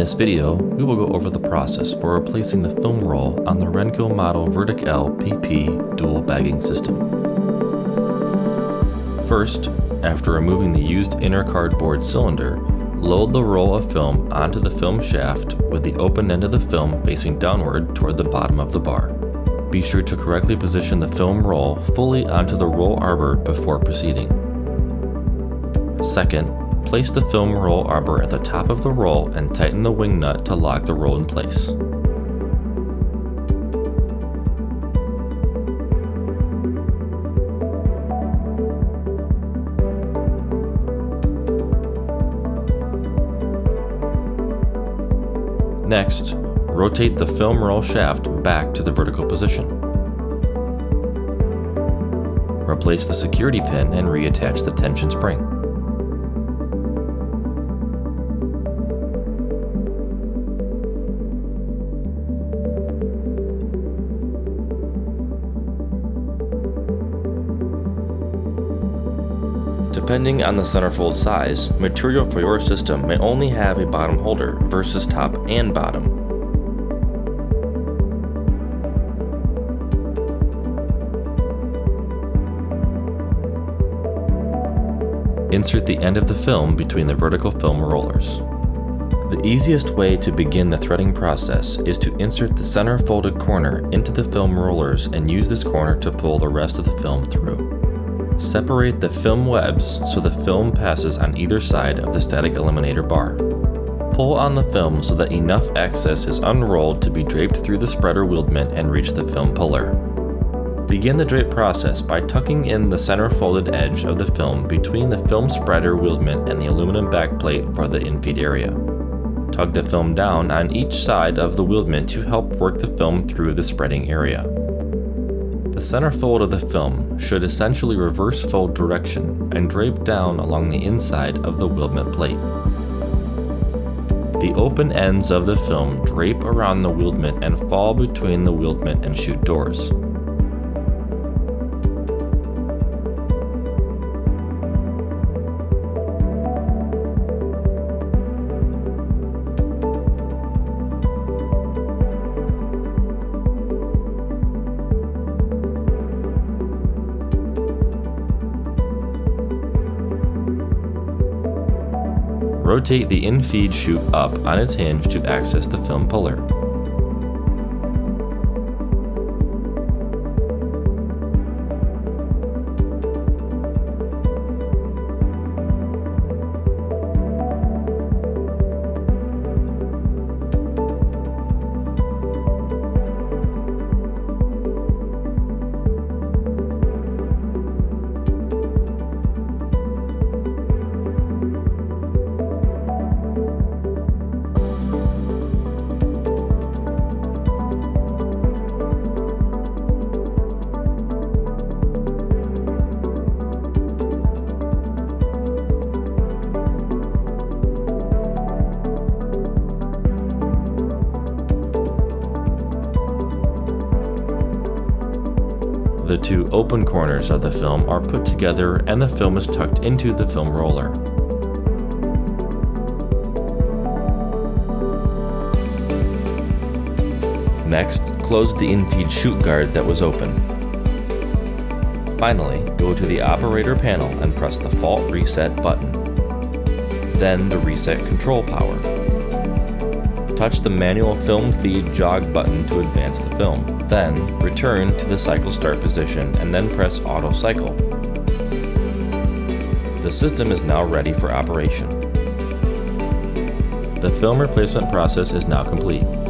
this video, we will go over the process for replacing the film roll on the Rennco model VerticL-PP dual bagging system. First, after removing the used inner cardboard cylinder, load the roll of film onto the film shaft with the open end of the film facing downward toward the bottom of the bar. Be sure to correctly position the film roll fully onto the roll arbor before proceeding. Second, place the film roll arbor at the top of the roll and tighten the wing nut to lock the roll in place. Next, rotate the film roll shaft back to the vertical position. Replace the security pin and reattach the tension spring. Depending on the centerfold size, material for your system may only have a bottom holder versus top and bottom. Insert the end of the film between the vertical film rollers. The easiest way to begin the threading process is to insert the center folded corner into the film rollers and use this corner to pull the rest of the film through. Separate the film webs so the film passes on either side of the static eliminator bar. Pull on the film so that enough excess is unrolled to be draped through the spreader wieldment and reach the film puller. Begin the drape process by tucking in the center folded edge of the film between the film spreader wieldment and the aluminum backplate for the infeed area. Tug the film down on each side of the wieldment to help work the film through the spreading area. The center fold of the film should essentially reverse fold direction and drape down along the inside of the wieldment plate. The open ends of the film drape around the wieldment and fall between the wieldment and chute doors. Rotate the infeed chute up on its hinge to access the film puller. The two open corners of the film are put together and the film is tucked into the film roller. Next, close the infeed chute guard that was open. Finally, go to the operator panel and press the fault reset button. Then the reset control power. Touch the manual film feed jog button to advance the film. Then, return to the cycle start position and then press auto cycle. The system is now ready for operation. The film replacement process is now complete.